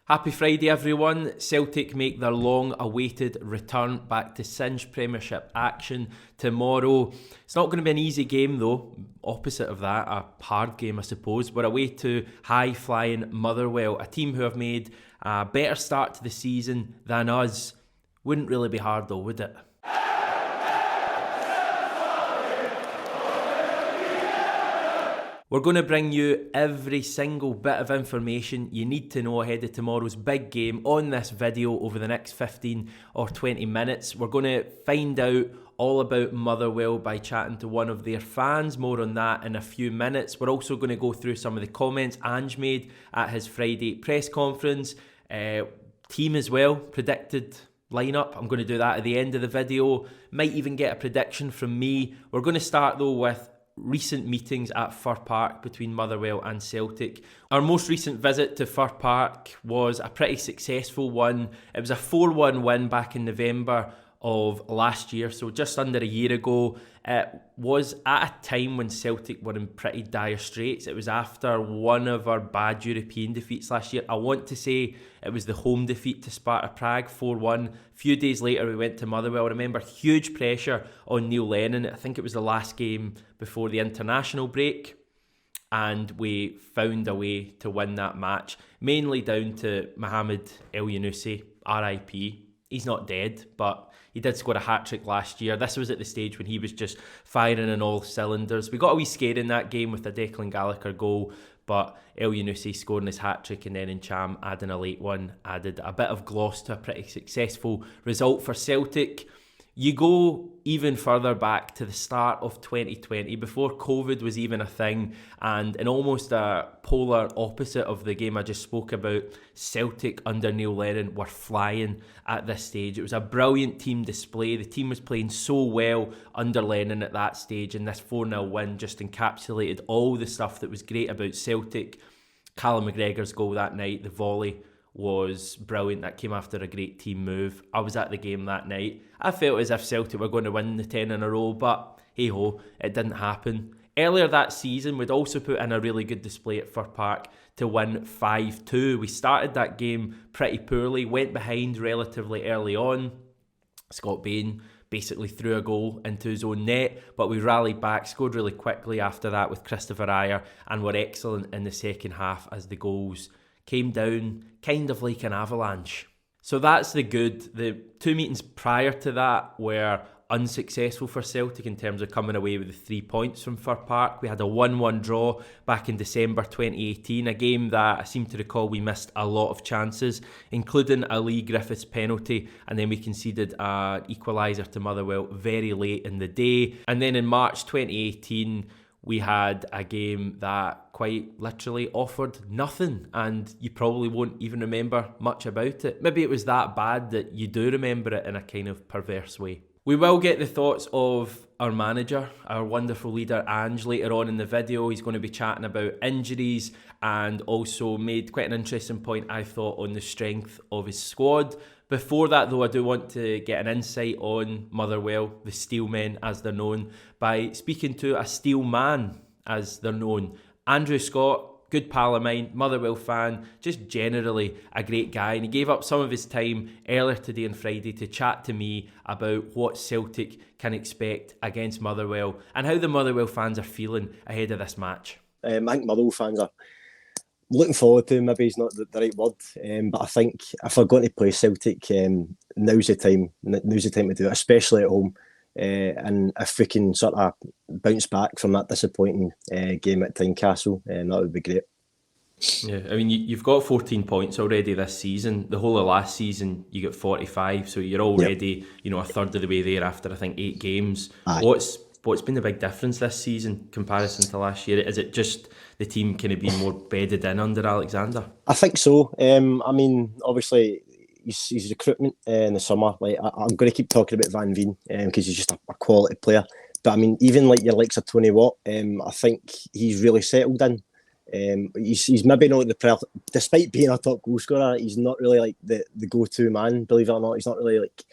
Happy Friday everyone. Celtic make their long-awaited return back to Cinch Premiership action tomorrow. It's not going to be an easy game though, opposite of that, a hard game I suppose. We're away to high-flying Motherwell, a team who have made a better start to the season than us. Wouldn't really be hard though, would it? We're going to bring you every single bit of information you need to know ahead of tomorrow's big game on this video over the next 15 or 20 minutes. We're going to find out all about Motherwell by chatting to one of their fans. More on that in a few minutes. We're also going to go through some of the comments Ange made at his Friday press conference. Team as well, predicted lineup. I'm going to do that at the end of the video. Might even get a prediction from me. We're going to start though with recent meetings at Fir Park between Motherwell and Celtic. Our most recent visit to Fir Park was a pretty successful one. It was a 4-1 win back in November of last year, so just under a year ago. It was at a time when Celtic were in pretty dire straits. It was after one of our bad European defeats last year. I want to say it was the home defeat to Sparta Prague, 4-1. A few days later we went to Motherwell. I remember huge pressure on Neil Lennon. I think it was the last game before the international break, and we found a way to win that match, mainly down to Mohamed El Yunusi, RIP. He's not dead, but he did score a hat-trick last year. This was at the stage when he was just firing on all cylinders. We got a wee scare in that game with a Declan Gallagher goal, but El Yunusi scoring his hat-trick and then Encham adding a late one added a bit of gloss to a pretty successful result for Celtic. You go even further back to the start of 2020, before COVID was even a thing, and in almost a polar opposite of the game I just spoke about, Celtic under Neil Lennon were flying at this stage. It was a brilliant team display. The team was playing so well under Lennon at that stage, and this 4-0 win just encapsulated all the stuff that was great about Celtic. Callum McGregor's goal that night, the volley, was brilliant. That came after a great team move. I was at the game that night. I felt as if Celtic were going to win the 10 in a row, but hey ho, it didn't happen. Earlier that season, we'd also put in a really good display at Fir Park to win 5-2. We started that game pretty poorly, went behind relatively early on. Scott Bain basically threw a goal into his own net, but we rallied back, scored really quickly after that with Christopher Ayer, and were excellent in the second half as the goals came down kind of like an avalanche. So that's the good. The two meetings prior to that were unsuccessful for Celtic in terms of coming away with the 3 points from Fir Park. We had a 1-1 draw back in December 2018, a game that I seem to recall we missed a lot of chances, including a Lee Griffiths penalty, and then we conceded an equaliser to Motherwell very late in the day. And then in March 2018, we had a game that quite literally offered nothing, and you probably won't even remember much about it. Maybe it was that bad that you do remember it in a kind of perverse way. We will get the thoughts of our manager, our wonderful leader Ange, later on in the video. He's going to be chatting about injuries and also made quite an interesting point, I thought, on the strength of his squad. Before that, though, I do want to get an insight on Motherwell, the Steelmen as they're known, by speaking to a Steel man as they're known. Andrew Scott, good pal of mine, Motherwell fan, just generally a great guy, and he gave up some of his time earlier today on Friday to chat to me about what Celtic can expect against Motherwell and how the Motherwell fans are feeling ahead of this match. I think Motherwell fans are looking forward to him. Maybe is not the right word, but I think if we're going to play Celtic, now's the time. Now's the time to do it, especially at home. And if we can sort of bounce back from that disappointing game at Tynecastle, that would be great. Yeah, I mean, you've got 14 points already this season. The whole of last season, you got 45, so you're already, a third of the way there after, I think, 8 games. Aye. What's been the big difference this season in comparison to last year? Is it just the team kind of being more bedded in under Alexander? I think so. I mean, obviously, his recruitment in the summer, like I'm going to keep talking about Van Veen because he's just a quality player. But I mean, even like your likes of Tony Watt, I think he's really settled in. He's maybe not despite being a top goal scorer, he's not really like the go-to man. Believe it or not, he's not really like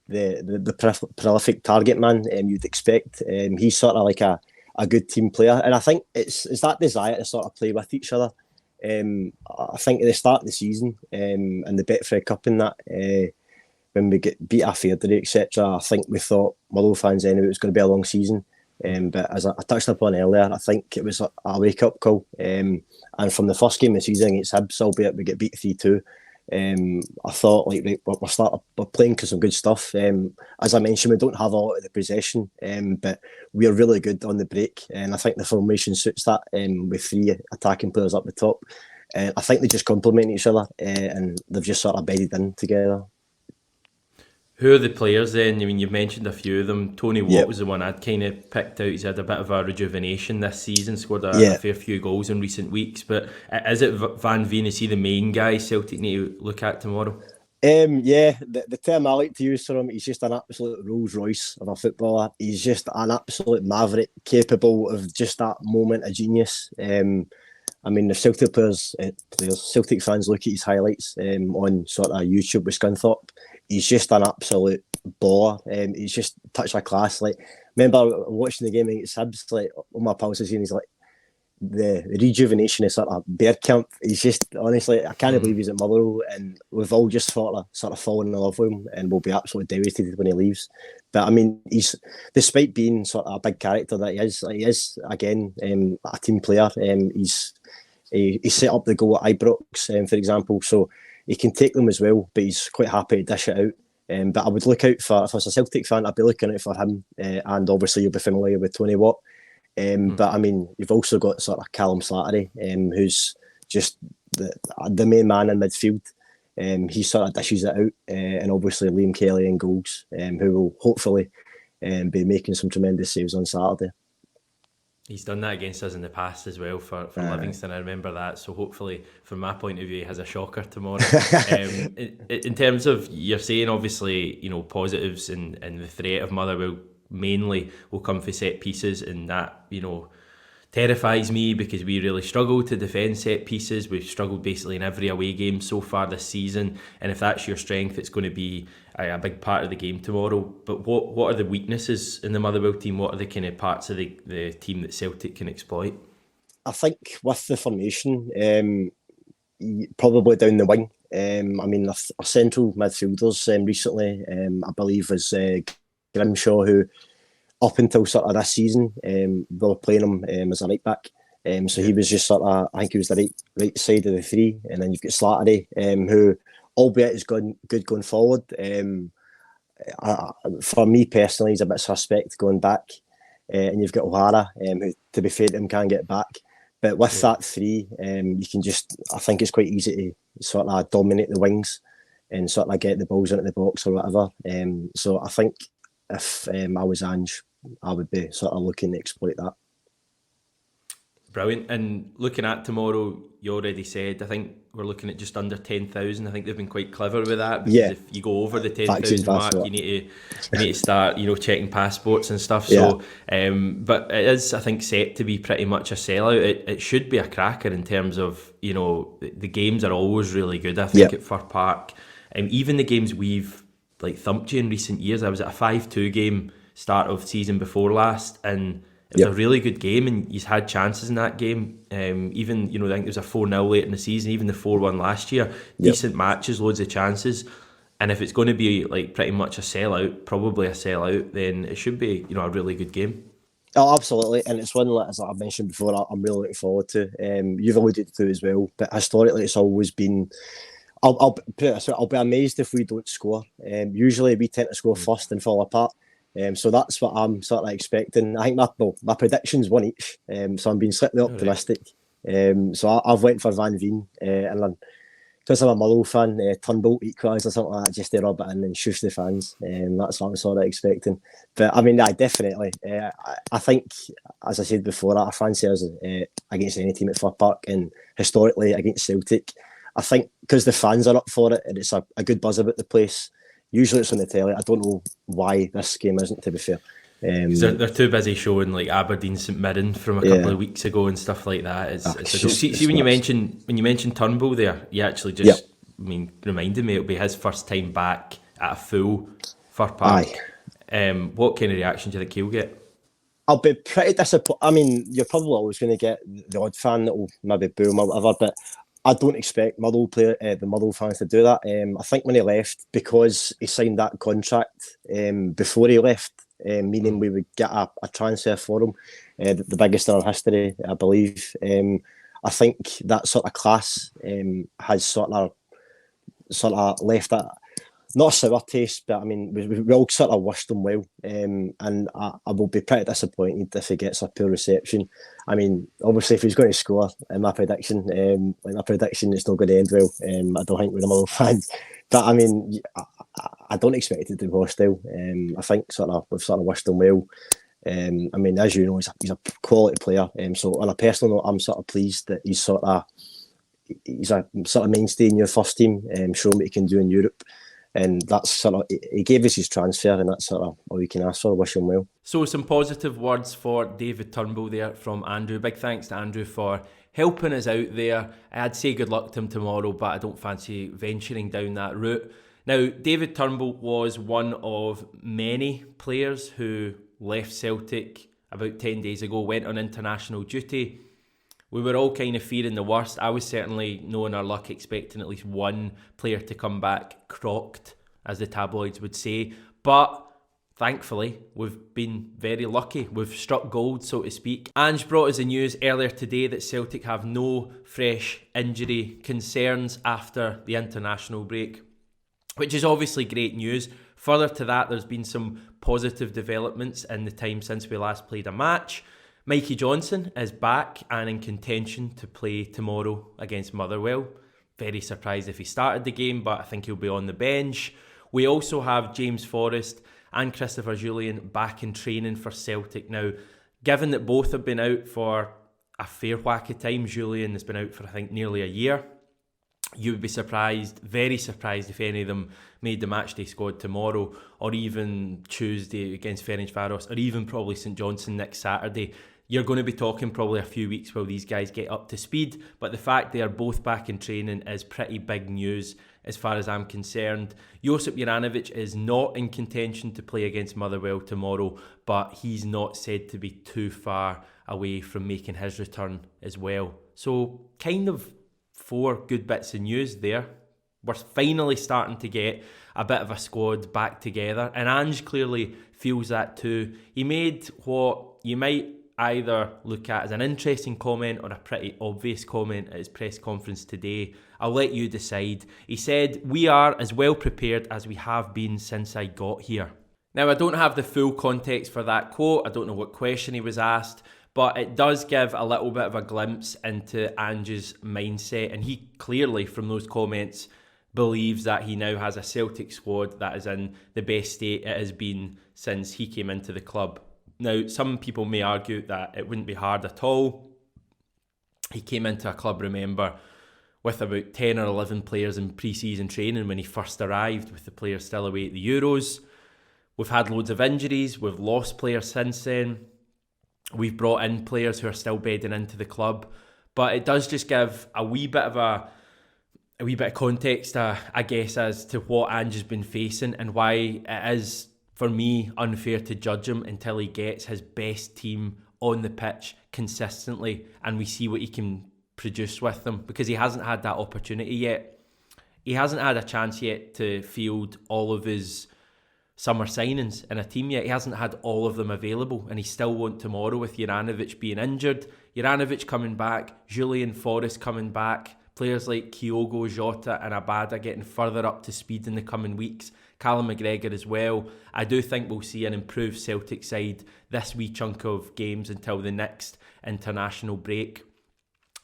the prolific target man you'd expect. He's sort of like a good team player, and I think it's that desire to sort of play with each other I think at the start of the season and the Betfred Cup and that, when we get beat off Airdrie, etc., I think we thought, Motherwell fans anyway, it was going to be a long season. But as I touched upon earlier, I think it was a wake-up call. And from the first game of the season against Hibs, albeit we get beat 3-2, I thought, like, right, we're playing some good stuff. As I mentioned, we don't have a lot of the possession, but we are really good on the break. And I think the formation suits that, with three attacking players up the top. I think they just complement each other, and they've just sort of bedded in together. Who are the players then? I mean, you've mentioned a few of them. Tony Watt was the one I'd kind of picked out. He's had a bit of a rejuvenation this season, scored a fair few goals in recent weeks. But is it Van Veen? Is he the main guy Celtic need to look at tomorrow? The term I like to use for him, he's just an absolute Rolls Royce of a footballer. He's just an absolute maverick, capable of just that moment of genius. I mean, if Celtic Celtic fans look at his highlights on sort of YouTube with Scunthorpe, he's just an absolute baller. He's just touch of class. Like, remember watching the game against Hibs, like, all my pals are saying, he's like the rejuvenation of sort of Bergkamp. He's just, honestly, I can't believe he's at Motherwell, and we've all just sort of fallen in love with him, and we'll be absolutely devastated when he leaves. But I mean, he's, despite being sort of a big character that he is again, a team player. He set up the goal at Ibrox, for example, so he can take them as well, but he's quite happy to dish it out. But I would look out for, if I was a Celtic fan, I'd be looking out for him, and obviously you'll be familiar with Tony Watt. But I mean, you've also got sort of Callum Slattery, who's just the main man in midfield. He sort of dishes it out, and obviously Liam Kelly in goals, who will hopefully be making some tremendous saves on Saturday. He's done that against us in the past as well for Livingston. I remember that. So hopefully, from my point of view, he has a shocker tomorrow. In terms of, you're saying obviously, positives and the threat of Motherwell mainly will come for set pieces, and that, terrifies me because we really struggle to defend set pieces. We've struggled basically in every away game so far this season, and if that's your strength, it's going to be a big part of the game tomorrow. But what are the weaknesses in the Motherwell team? What are the kind of parts of the team that Celtic can exploit? I think with the formation, probably down the wing. I mean, our central midfielders recently, I believe, was Grimshaw, who up until sort of this season, they were playing him as a right back. So he was just sort of, I think he was the right side of the three. And then you've got Slattery, who, albeit is good going forward. For me personally, he's a bit suspect going back. And you've got O'Hara, who, to be fair to him, can get back. But with that three, you can just, I think it's quite easy to sort of dominate the wings and sort of get the balls into the box or whatever. So I think if I was Ange, I would be sort of looking to exploit that. Brilliant. And looking at tomorrow, you already said, I think we're looking at just under 10,000. I think they've been quite clever with that, because if you go over the 10,000 mark, you need to start, checking passports and stuff. So, but it is, I think, set to be pretty much a sellout. It should be a cracker in terms of, the games are always really good, I think, at Fir Park. Even the games we've thumped you in recent years. I was at a 5-2 game start of season before last, and it was a really good game, and he's had chances in that game. Even, I think there was a 4-0 late in the season, even the 4-1 last year. Decent matches, loads of chances. And if it's going to be pretty much a sellout, probably a sellout, then it should be, a really good game. Oh, absolutely. And it's one, as I mentioned before, I'm really looking forward to. You've alluded to as well, but historically it's always been, I'll put it this way, I'll be amazed if we don't score. Usually we tend to score first and fall apart. So that's what I'm sort of expecting. I think my prediction's one each, so I'm being slightly optimistic. So I've went for Van Veen, and then, because I'm a Motherwell fan, Turnbull equalise or something like that, just to rub it in and shush the fans. That's what I'm sort of expecting. But I mean, definitely. I think, as I said before, I fancy us against any team at Fir Park, and historically against Celtic. I think because the fans are up for it, and it's a good buzz about the place. Usually it's on the telly. I don't know why this game isn't, to be fair. They're too busy showing Aberdeen St Mirren from a couple of weeks ago and stuff like that. See, when you mentioned Turnbull there, you actually just reminded me it'll be his first time back at a full Fir Park. What kind of reaction do you think he'll get? I'll be pretty disappointed. I mean, you're probably always going to get the odd fan that will maybe boo him or whatever, but I don't expect the Motherwell fans to do that. I think when he left, because he signed that contract before he left, meaning we would get a transfer for him, the biggest in our history, I believe. I think that sort of class has sort of left a not a sour taste, but I mean we all sort of wished him well, and I will be pretty disappointed if he gets a poor reception. I mean, obviously, if he's going to score, my prediction, it's not going to end well. I don't think with the Motherwell fans, but I mean, I don't expect it to be hostile. I think we've sort of wished him well. I mean, as you know, he's a quality player. So on a personal note, I'm sort of pleased that he's a sort of mainstay in your first team, showing what he can do in Europe. And that's he gave us his transfer, and that's all we can ask for. Wish him well. So some positive words for David Turnbull there from Andrew. Big thanks to Andrew for helping us out there. I'd say good luck to him tomorrow, but I don't fancy venturing down that route. Now, David Turnbull was one of many players who left Celtic about 10 days ago, went on international duty. We were all kind of fearing the worst. I was certainly knowing our luck, expecting at least one player to come back crocked, as the tabloids would say. But thankfully, we've been very lucky. We've struck gold, so to speak. Ange brought us the news earlier today that Celtic have no fresh injury concerns after the international break, which is obviously great news. Further to that, there's been some positive developments in the time since we last played a match. Mikey Johnson is back and in contention to play tomorrow against Motherwell. Very surprised if he started the game, but I think he'll be on the bench. We also have James Forrest and Christopher Jullien back in training for Celtic. Now, given that both have been out for a fair whack of time, Jullien has been out for I think nearly a year, you would be surprised, very surprised, if any of them made the matchday squad tomorrow, or even Tuesday against Ferencváros, or even probably St Johnstone next Saturday. You're going to be talking probably a few weeks while these guys get up to speed, but the fact they are both back in training is pretty big news as far as I'm concerned. Josip Juranovic is not in contention to play against Motherwell tomorrow, but he's not said to be too far away from making his return as well. So kind of 4 good bits of news there. We're finally starting to get a bit of a squad back together, and Ange clearly feels that too. He made what you might either look at as an interesting comment or a pretty obvious comment at his press conference today. I'll let you decide. He said, "We are as well prepared as we have been since I got here." Now, I don't have the full context for that quote. I don't know what question he was asked, but it does give a little bit of a glimpse into Ange's mindset, and he clearly, from those comments, believes that he now has a Celtic squad that is in the best state it has been since he came into the club. Now, some people may argue that it wouldn't be hard at all. He came into a club, remember, with about 10 or 11 players in pre-season training when he first arrived, with the players still away at the Euros. We've had loads of injuries. We've lost players since then. We've brought in players who are still bedding into the club. But it does just give a wee bit of context, I guess, as to what Ange has been facing and why it is, for me, unfair to judge him until he gets his best team on the pitch consistently and we see what he can produce with them, because he hasn't had that opportunity yet. He hasn't had a chance yet to field all of his summer signings in a team yet. He hasn't had all of them available, and he still won't tomorrow with Juranovic being injured. Juranovic coming back, Jullien, Forrest coming back, players like Kyogo, Jota and Abada getting further up to speed in the coming weeks. Callum McGregor as well. I do think we'll see an improved Celtic side this wee chunk of games until the next international break.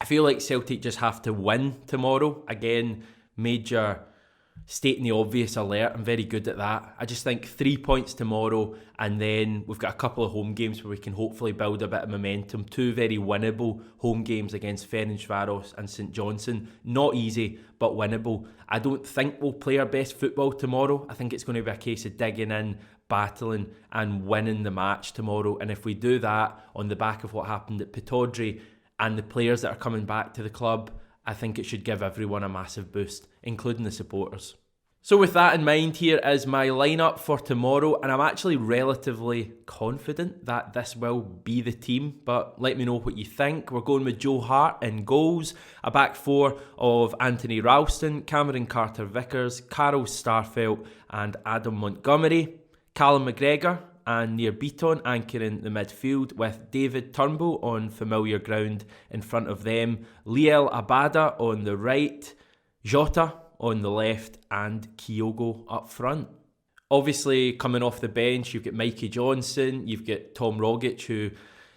I feel like Celtic just have to win tomorrow. Again, major stating the obvious alert. I'm very good at that. I just think 3 points tomorrow, and then we've got a couple of home games where we can hopefully build a bit of momentum. 2 very winnable home games against Ferencváros and St Johnstone. Not easy, but winnable. I don't think we'll play our best football tomorrow. I think it's going to be a case of digging in, battling and winning the match tomorrow. And if we do that on the back of what happened at Pittodrie and the players that are coming back to the club, I think it should give everyone a massive boost, including the supporters. So with that in mind, here is my lineup for tomorrow, and I'm actually relatively confident that this will be the team, but let me know what you think. We're going with Joe Hart in goals, a back four of Anthony Ralston, Cameron Carter-Vickers, Carol Starfelt and Adam Montgomery, Callum McGregor and Nir Beaton anchoring the midfield, with David Turnbull on familiar ground in front of them, Liel Abada on the right, Jota on the left and Kyogo up front. Obviously, coming off the bench, you've got Mikey Johnson, you've got Tom Rogic, who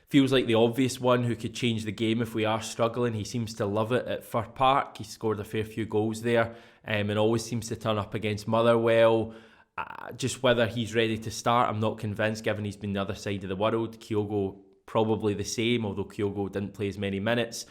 feels like the obvious one who could change the game if we are struggling. He seems to love it at Fir Park. He scored a fair few goals there and always seems to turn up against Motherwell. Just whether he's ready to start, I'm not convinced, given he's been the other side of the world. Kyogo probably the same, although Kyogo didn't play as many minutes.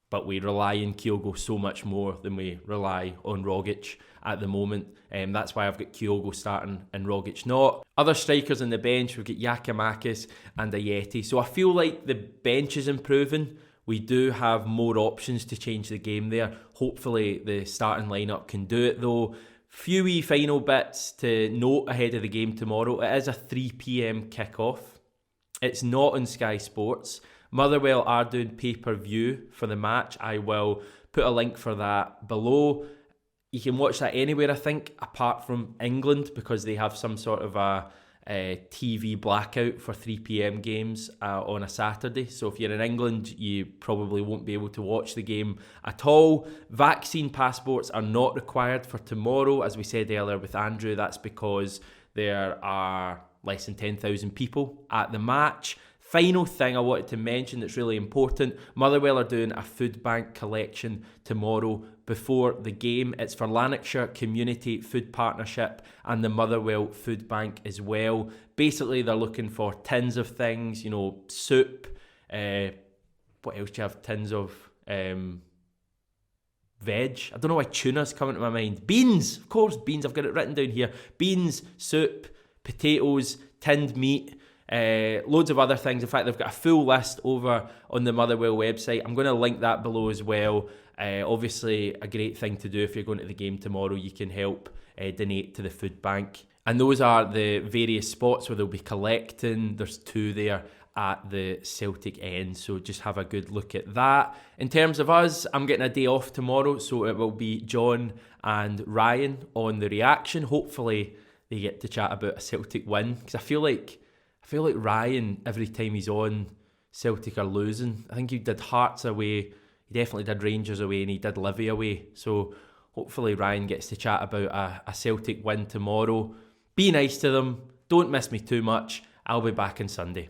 But we rely on Kyogo so much more than we rely on Rogic at the moment. That's why I've got Kyogo starting and Rogic not. Other strikers on the bench, we've got Giakoumakis and Ayeti. So I feel like the bench is improving. We do have more options to change the game there. Hopefully the starting lineup can do it though. Few wee final bits to note ahead of the game tomorrow. It is a 3 p.m. kickoff. It's not on Sky Sports. Motherwell are doing pay-per-view for the match. I will put a link for that below. You can watch that anywhere, I think, apart from England, because they have some sort of a TV blackout for 3 p.m. games on a Saturday. So if you're in England, you probably won't be able to watch the game at all. Vaccine passports are not required for tomorrow. As we said earlier with Andrew, that's because there are less than 10,000 people at the match. Final thing I wanted to mention that's really important, Motherwell are doing a food bank collection tomorrow before the game. It's for Lanarkshire Community Food Partnership and the Motherwell Food Bank as well. Basically, they're looking for tins of things, you know, soup. What else do you have? Tins of veg. I don't know why tuna's coming to my mind. Beans, of course, beans. I've got it written down here. Beans, soup, potatoes, tinned meat. Loads of other things. In fact, they've got a full list over on the Motherwell website. I'm going to link that below as well. Obviously a great thing to do if you're going to the game tomorrow. You can help donate to the food bank, and those are the various spots where they'll be collecting. There's 2 there at the Celtic end, so just have a good look at that. In terms of us, I'm getting a day off tomorrow, so it will be John and Ryan on the reaction. Hopefully they get to chat about a Celtic win, because I feel like Ryan, every time he's on, Celtic are losing. I think he did Hearts away, he definitely did Rangers away, and he did Livy away. So hopefully Ryan gets to chat about a Celtic win tomorrow. Be nice to them. Don't miss me too much. I'll be back on Sunday.